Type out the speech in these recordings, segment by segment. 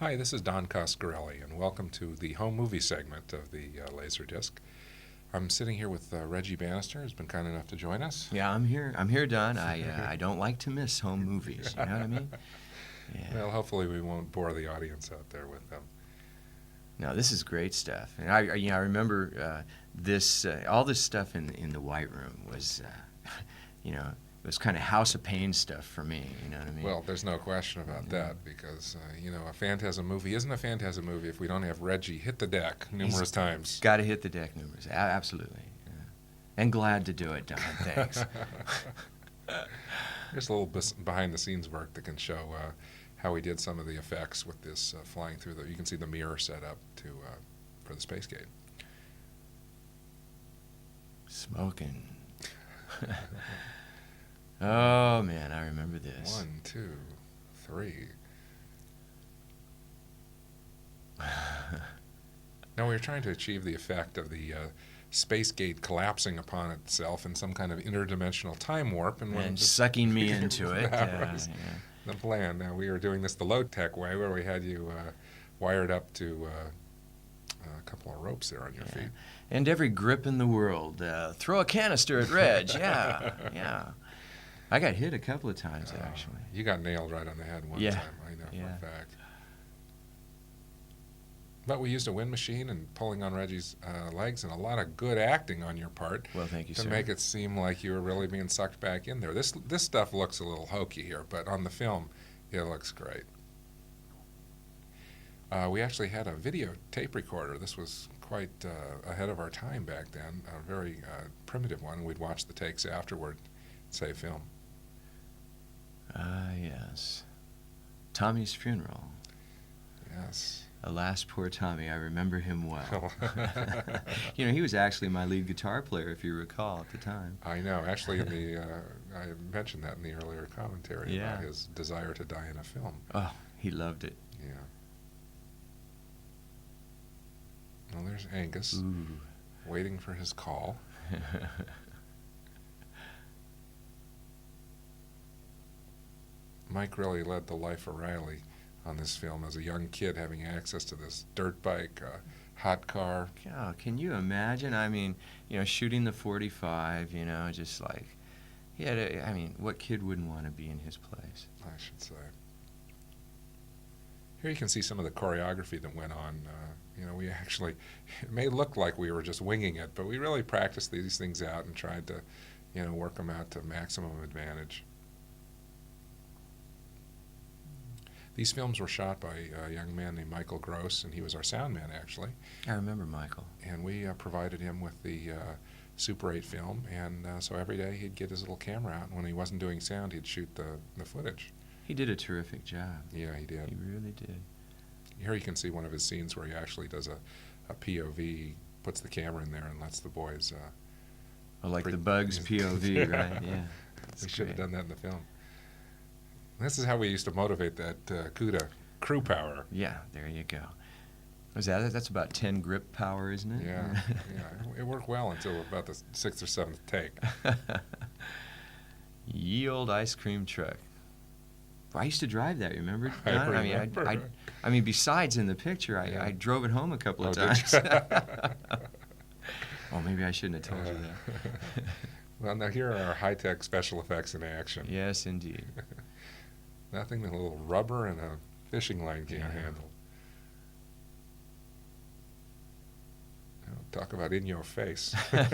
Hi, this is Don Coscarelli, and welcome to the home movie segment of the LaserDisc. I'm sitting here with Reggie Bannister, who's been kind enough to join us. Yeah, I'm here. I'm here, Don. I don't like to miss home movies. You know what I mean? Yeah. Well, hopefully we won't bore the audience out there with them. No, this is great stuff. And I remember this all this stuff in the White Room was, it was kind of House of Pain stuff for me. You know what I mean? Well, there's no question about that because a Phantasm movie isn't a Phantasm movie if we don't have Reggie hit the deck numerous times. Got to hit the deck numbers. Absolutely. Yeah. And glad to do it, Don. Thanks. There's a little behind-the-scenes work that can show how we did some of the effects with this flying through the. You can see the mirror set up for the space gate. Smoking. Oh man, I remember this. 1, 2, 3. Now we were trying to achieve the effect of the space gate collapsing upon itself in some kind of interdimensional time warp and sucking me into it. That was the plan. Now we were doing this the low-tech way, where we had you wired up to a couple of ropes there on your feet. And every grip in the world. Throw a canister at Reg. Yeah. I got hit a couple of times, actually. You got nailed right on the head one time, I know for a fact. But we used a wind machine and pulling on Reggie's legs and a lot of good acting on your part. Well, thank you, to sir. make it seem like you were really being sucked back in there. This stuff looks a little hokey here, but on the film, it looks great. We actually had a video tape recorder. This was quite ahead of our time back then, a very primitive one. We'd watch the takes afterward, save film. Yes. Tommy's funeral. Yes. Alas, poor Tommy. I remember him well. He was actually my lead guitar player, if you recall, at the time. I know. Actually, I mentioned that in the earlier commentary about his desire to die in a film. Oh, he loved it. Yeah. Well, there's Angus, waiting for his call. Mike really led the life of Riley on this film as a young kid, having access to this dirt bike, hot car. Yeah, can you imagine? I mean, shooting the .45, just like, what kid wouldn't want to be in his place? I should say. Here you can see some of the choreography that went on. We actually, it may look like we were just winging it, but we really practiced these things out and tried to, work them out to maximum advantage. These films were shot by a young man named Michael Gross, and he was our sound man, actually. I remember Michael. And we provided him with the Super 8 film, and so every day he'd get his little camera out, and when he wasn't doing sound, he'd shoot the footage. He did a terrific job. Yeah, he did. He really did. Here you can see one of his scenes where he actually does a POV, puts the camera in there, and lets the boys... like the Bugs POV, right? Yeah. We should have done that in the film. This is how we used to motivate that CUDA crew power. Yeah, there you go. That's about 10 grip power, isn't it? Yeah, it worked well until about the 6th or 7th take. Ye old ice cream truck. I used to drive that, remember? I remember. I mean, besides in the picture, I drove it home a couple of times. Oh, maybe I shouldn't have told you that. Well, now here are our high-tech special effects in action. Yes, indeed. Nothing that a little rubber and a fishing line can't handle. Talk about in your face. Man,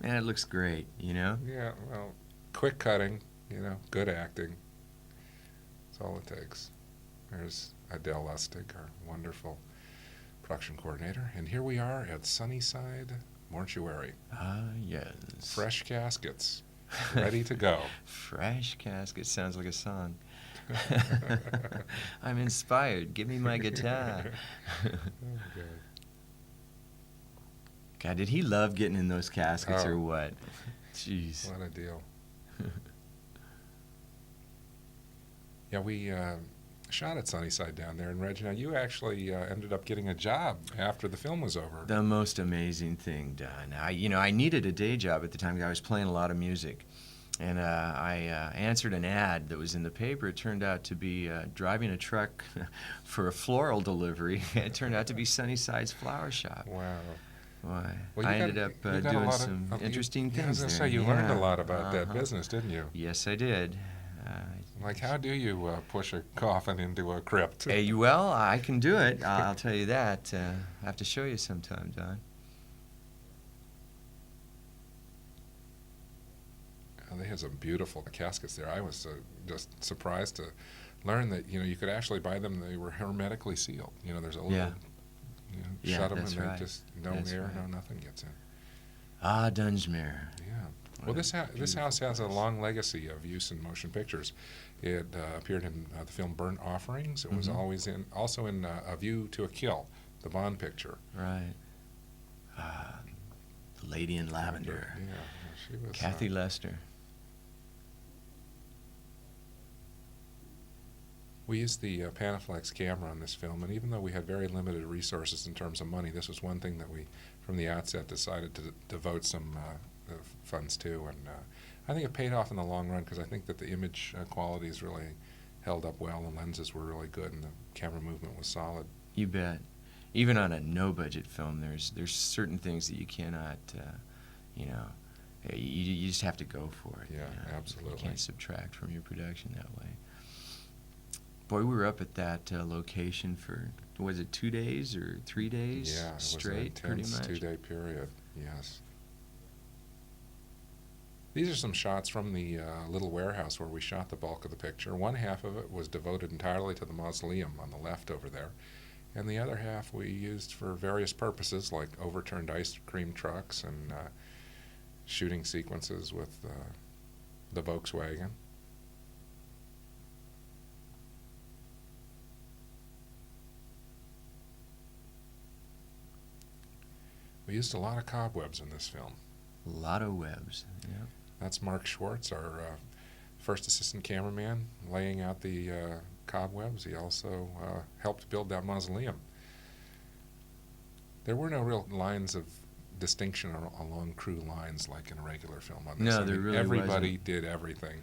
it looks great, Yeah, well, quick cutting, good acting. That's all it takes. There's Adele Lustig, our wonderful production coordinator. And here we are at Sunnyside Mortuary. Ah, yes. Fresh caskets, ready to go. Fresh caskets sounds like a song. I'm inspired. Give me my guitar. God, did he love getting in those caskets or what? Jeez. What a deal. Yeah, we shot at Sunnyside down there, and Reggie, now you actually ended up getting a job after the film was over. The most amazing thing, Don. I needed a day job at the time. I was playing a lot of music, And I answered an ad that was in the paper. It turned out to be driving a truck for a floral delivery. It turned out to be Sunnyside's flower shop. Wow. Why? Well, I ended up doing some interesting things there. I was going to say, you learned a lot about that business, didn't you? Yes, I did. Like, how do you push a coffin into a crypt? Well, I can do it. I'll tell you that. I have to show you sometime, Don. They had some beautiful caskets there. I was just surprised to learn that you could actually buy them. They were hermetically sealed. There's a little shut them and they just no air, no nothing gets in. Ah, Dunsmuir. Yeah. Well, this house has a long legacy of use in motion pictures. It appeared in the film Burnt Offerings. It was also in A View to a Kill, the Bond picture. Right. The Lady in Lavender. Yeah, she was. Kathy Lester. We used the Panaflex camera on this film, and even though we had very limited resources in terms of money, this was one thing that we, from the outset, decided to devote some funds to, and I think it paid off in the long run because I think that the image qualities really held up well, the lenses were really good, and the camera movement was solid. You bet. Even on a no-budget film, there's certain things that you cannot, you just have to go for it. Yeah, absolutely. You can't subtract from your production that way. Boy, we were up at that location for, was it 2 days or 3 days yeah, it straight, was an intense pretty much? 2-day period, yes. These are some shots from the little warehouse where we shot the bulk of the picture. One half of it was devoted entirely to the mausoleum on the left over there, and the other half we used for various purposes like overturned ice cream trucks and shooting sequences with the Volkswagen. We used a lot of cobwebs in this film. A lot of webs, yeah. That's Mark Schwartz, our first assistant cameraman, laying out the cobwebs. He also helped build that mausoleum. There were no real lines of distinction along crew lines like in a regular film on this. No, there really everybody wasn't. did everything.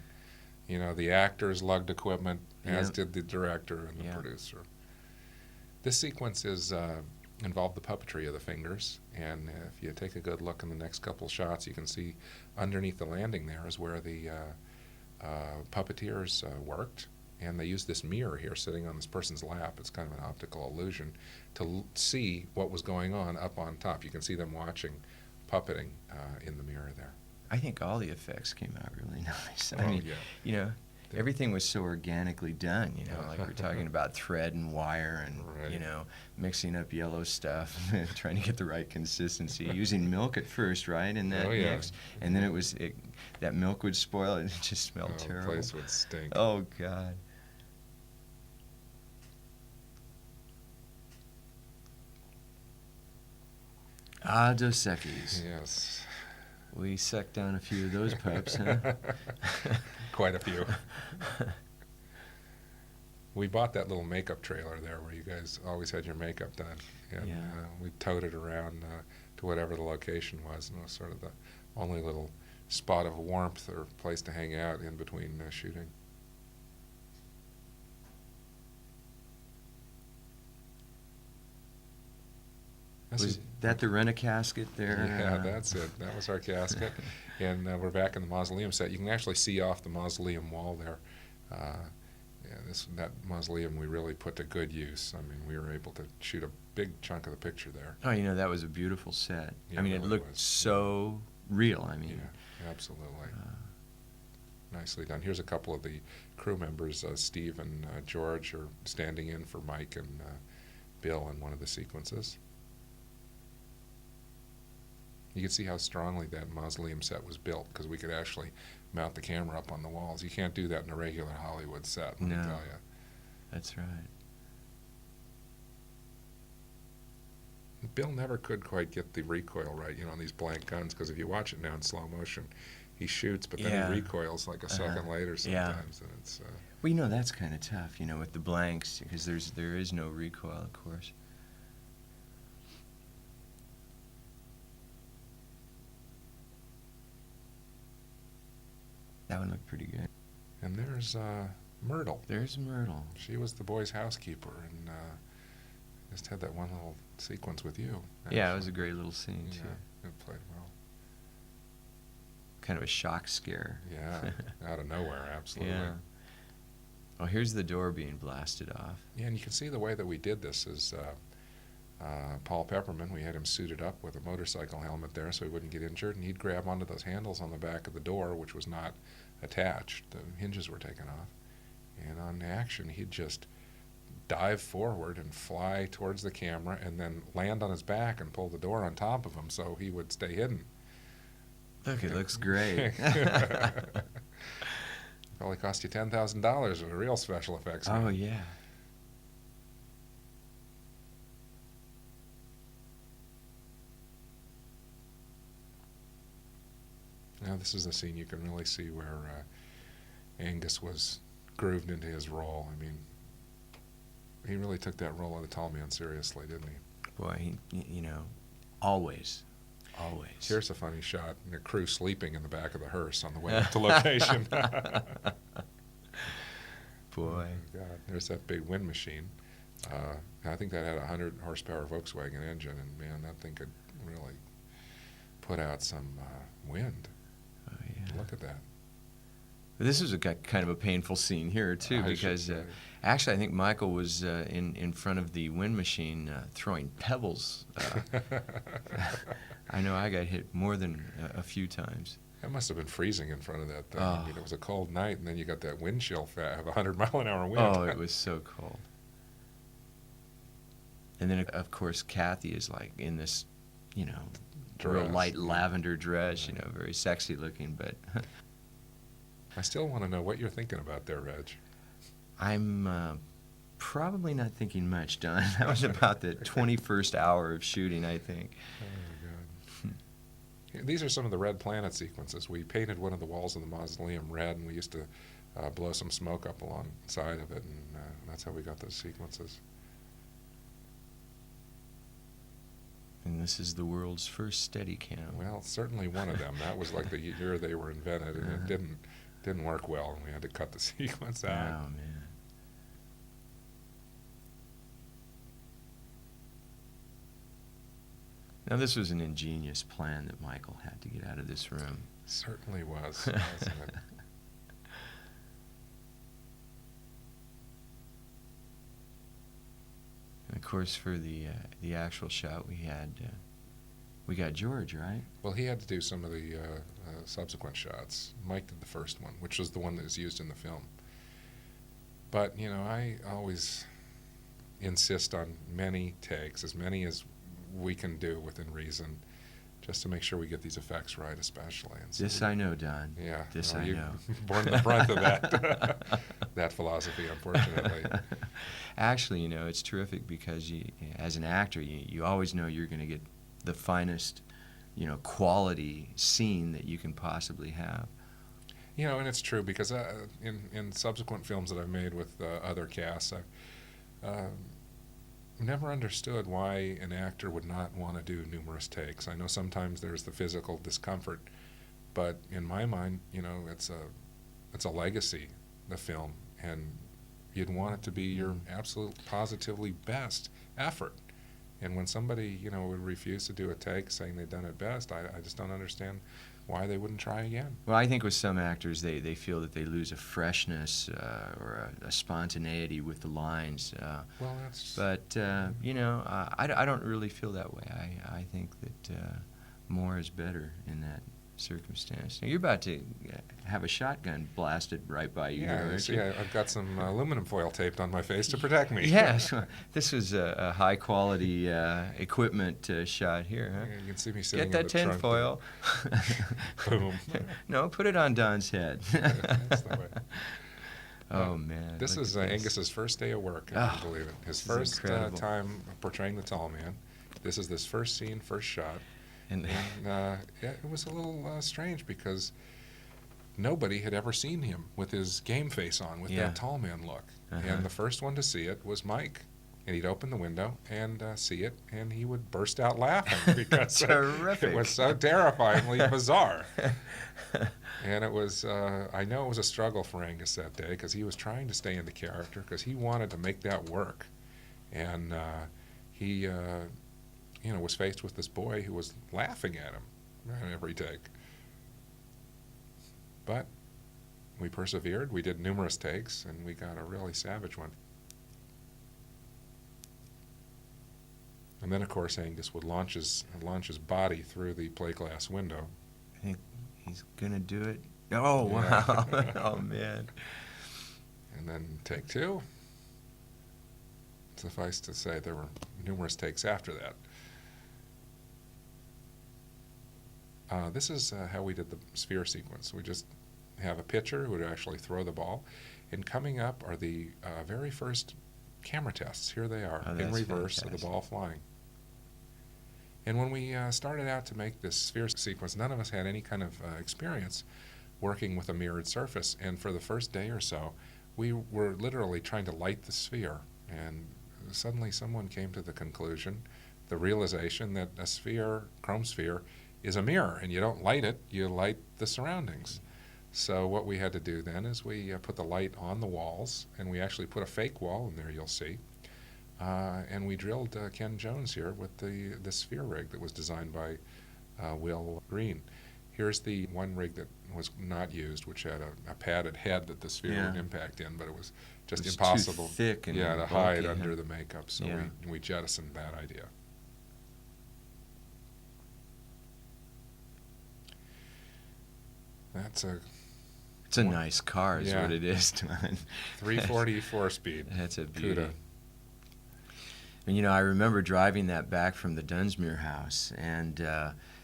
The actors lugged equipment, as did the director and the producer. This sequence involved the puppetry of the fingers, and if you take a good look in the next couple shots, you can see underneath the landing there is where the puppeteers worked, and they used this mirror here sitting on this person's lap. It's kind of an optical illusion to see what was going on up on top. You can see them watching puppeting in the mirror there. I think all the effects came out really nice. I mean, everything was so organically done, like we're talking about thread and wire and, mixing up yellow stuff, trying to get the right consistency, using milk at first, right, in that mix, and then that milk would spoil it, and it just smelled terrible. The place would stink. Oh, God. Ah, Dos Equis. Yes. We sucked down a few of those pups, huh? Quite a few. We bought that little makeup trailer there where you guys always had your makeup done. And we towed it around to whatever the location was, and it was sort of the only little spot of warmth or place to hang out in between shooting. Was that the rent-a-casket there? Yeah, that's it. That was our casket. And we're back in the mausoleum set. You can actually see off the mausoleum wall there. That mausoleum we really put to good use. I mean, we were able to shoot a big chunk of the picture there. Oh, that was a beautiful set. Yeah, I mean, it really looked so real. I mean, yeah, absolutely. Nicely done. Here's a couple of the crew members. Steve and George are standing in for Mike and Bill in one of the sequences. You can see how strongly that mausoleum set was built because we could actually mount the camera up on the walls. You can't do that in a regular Hollywood set, let me tell you. That's right. Bill never could quite get the recoil right, on these blank guns, because if you watch it now in slow motion, he shoots, but then he recoils like a second later sometimes, and it's. Well, that's kind of tough, with the blanks, because there is no recoil, of course. That one looked pretty good. And there's Myrtle. There's Myrtle. She was the boy's housekeeper, and just had that one little sequence with you. Yeah, it was a great little scene, too. Yeah, it played well. Kind of a shock scare. Yeah, out of nowhere, absolutely. Yeah. Well, here's the door being blasted off. Yeah, and you can see the way that we did this is Paul Pepperman, we had him suited up with a motorcycle helmet there so he wouldn't get injured, and he'd grab onto those handles on the back of the door, which was not attached. The hinges were taken off. And on action, he'd just dive forward and fly towards the camera and then land on his back and pull the door on top of him so he would stay hidden. Look, it looks great. Probably cost you $10,000 of real special effects. Oh, yeah. Now this is the scene you can really see where Angus was grooved into his role. I mean, he really took that role of the tall man seriously, didn't he? Boy, you know, always. Always. Here's a funny shot, the crew sleeping in the back of the hearse on the way up to location. Boy. Oh, God, there's that big wind machine. I think that had a 100 horsepower Volkswagen engine, and man, that thing could really put out some wind. Oh, yeah. Look at that. This was kind of a painful scene here, too, because actually I think Michael was in front of the wind machine throwing pebbles. I know I got hit more than a few times. It must have been freezing in front of that thing. Oh. I mean, it was a cold night, and then you got that wind chill of 100-mile-an-hour wind. Oh, it was so cold. And then, of course, Kathy is like in this, you know, real light lavender dress, you know, very sexy looking, but... I still want to know what you're thinking about there, Reg. I'm probably not thinking much, Don. That was about the 21st hour of shooting, I think. Oh, my God. These are some of the Red Planet sequences. We painted one of the walls of the mausoleum red, and we used to blow some smoke up alongside of it, and that's how we got those sequences. And this is the world's first Steadicam. Well, certainly one of them. That was like the year they were invented, and it didn't work well, and we had to cut the sequence out. Oh, man. Now, this was an ingenious plan that Michael had to get out of this room. Certainly was, wasn't it? And of course, for the actual shot, we got George, right? Well, he had to do some of the subsequent shots. Mike did the first one, which was the one that was used in the film. But, you know, I always insist on many takes, as many as we can do within reason, just to make sure we get these effects right, especially. And so This I know, Don. Yeah. This well, I you've know. borne the brunt of that, that philosophy, unfortunately. Actually, you know, it's terrific because you, as an actor, you always know you're going to get the finest, you know, quality scene that you can possibly have. You know, and it's true because in subsequent films that I've made with other casts, I've never understood why an actor would not want to do numerous takes. I know sometimes there's the physical discomfort, but in my mind, you know, it's a legacy, the film, and you'd want it to be your absolute positively best effort. And when somebody, you know, would refuse to do a take saying they've done it best, I just don't understand why they wouldn't try again. Well, I think with some actors, they feel that they lose a freshness or a spontaneity with the lines. Well, that's... But, you know, I don't really feel that way. I think that more is better in that circumstance. Now, you're about to have a shotgun blasted right by you. Yeah, aren't see, you? I've got some aluminum foil taped on my face to protect me. Yes, this was a high-quality equipment shot here, huh? Yeah, you can see me sitting Get that in the trunk. tinfoil. Boom. No, put it on Don's head. That's the way. Oh, man. This look is at this. Angus's first day of work, if Oh, you can believe it. His this is first incredible. time portraying the tall man. This is this first scene, first shot. And And yeah, it was a little strange because nobody had ever seen him with his game face on, with Yeah. that tall man look. Uh-huh. And the first one to see it was Mike. And he'd open the window and see it, and he would burst out laughing because it was so terrifyingly bizarre. And it was, I know it was a struggle for Angus that day because he was trying to stay in the character because he wanted to make that work. And he, was faced with this boy who was laughing at him on every take. But we persevered. We did numerous takes, and we got a really savage one. And then, of course, Angus would launch his body through the plate glass window. I think he's going to do it. Oh, Yeah. wow. Oh, man. And then take two. Suffice to say, there were numerous takes after that. This is how we did the sphere sequence. We just have a pitcher who would actually throw the ball. And coming up are the very first camera tests. Here they are, in reverse of the ball flying. And when we started out to make this sphere sequence, none of us had any kind of experience working with a mirrored surface. And for the first day or so, we were literally trying to light the sphere. And suddenly someone came to the conclusion, the realization that a sphere, chrome sphere, is a mirror. And you don't light it, you light the surroundings. So what we had to do then is we put the light on the walls, and we actually put a fake wall in there, you'll see. And we drilled Ken Jones here with the sphere rig that was designed by Will Green. Here's the one rig that was not used, which had a padded head that the sphere would impact in, but it was just impossible too thick and to bulky, hide under the makeup, so Yeah. we jettisoned that idea. That's It's a nice car is what it is, Don. 340 4-speed. That's a beauty. Cuda. And I remember driving that back from the Dunsmuir house, and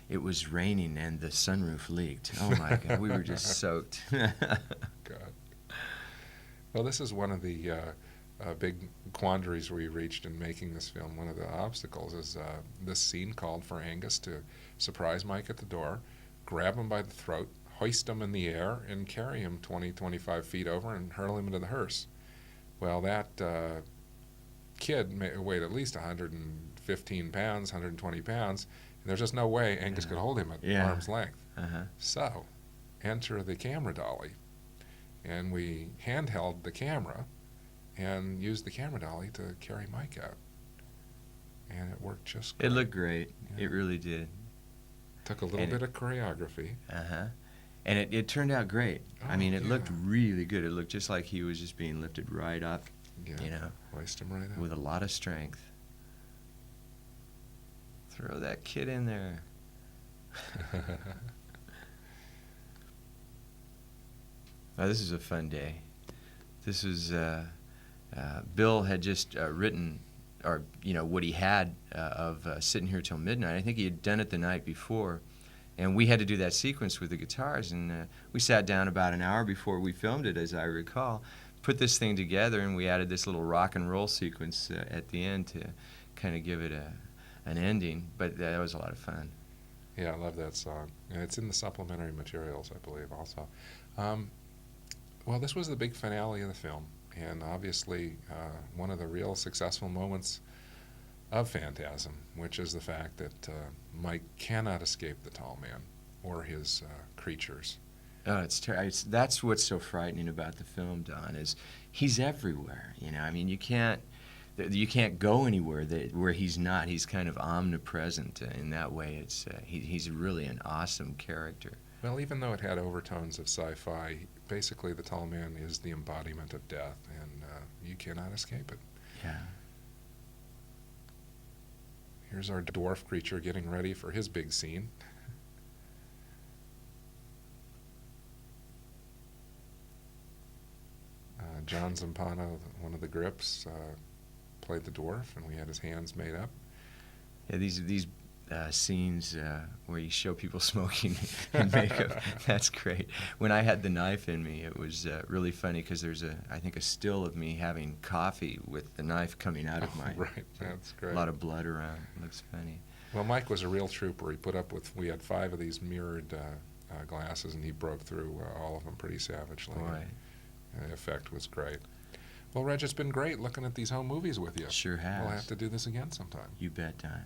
it was raining and the sunroof leaked. Oh my God, we were just soaked. God. Well, this is one of the big quandaries we reached in making this film. One of the obstacles is this scene called for Angus to surprise Mike at the door, grab him by the throat, hoist him in the air, and carry him 20, 25 feet over and hurl him into the hearse. Well, that kid weighed at least 115 pounds, 120 pounds, and there's just no way Angus could hold him at arm's length. So, enter the camera dolly, and we handheld the camera and used the camera dolly to carry Mike out. And it worked just great. It looked great. Yeah. It really did. Took a little bit of choreography. And it turned out great. Oh, I mean, it looked really good. It looked just like he was just being lifted right up, Hoist him right out. with a lot of strength. Throw that kid in there. Oh, this is a fun day. This was, Bill had just written, or, what he had of Sitting Here Till Midnight. I think he had done it the night before. And we had to do that sequence with the guitars, and we sat down about an hour before we filmed it, as I recall, put this thing together, and we added this little rock and roll sequence at the end to kind of give it an ending. But that was a lot of fun. Yeah, I love that song. And it's in the supplementary materials, I believe, also. Well, this was the big finale of the film, and obviously one of the real successful moments of Phantasm, which is the fact that Mike cannot escape the tall man or his creatures. Oh, that's what's so frightening about the film, Don, is he's everywhere. I mean, you can't go anywhere where he's not. He's kind of omnipresent in that way. He's really an awesome character. Well, even though it had overtones of sci-fi, basically the tall man is the embodiment of death, and you cannot escape it. Yeah. Here's our dwarf creature getting ready for his big scene. John Zampano, one of the grips, played the dwarf, and we had his hands made up. Yeah, these scenes where you show people smoking in makeup, that's great. When I had the knife in me, it was really funny because there's I think a still of me having coffee with the knife coming out of my... Right, that's great. A lot of blood around. It looks funny. Well, Mike was a real trooper. He put up with, we had 5 of these mirrored glasses, and he broke through all of them pretty savagely. Boy. The effect was great. Well, Reg, it's been great looking at these home movies with you. Sure has. We'll have to do this again sometime. You bet, Don.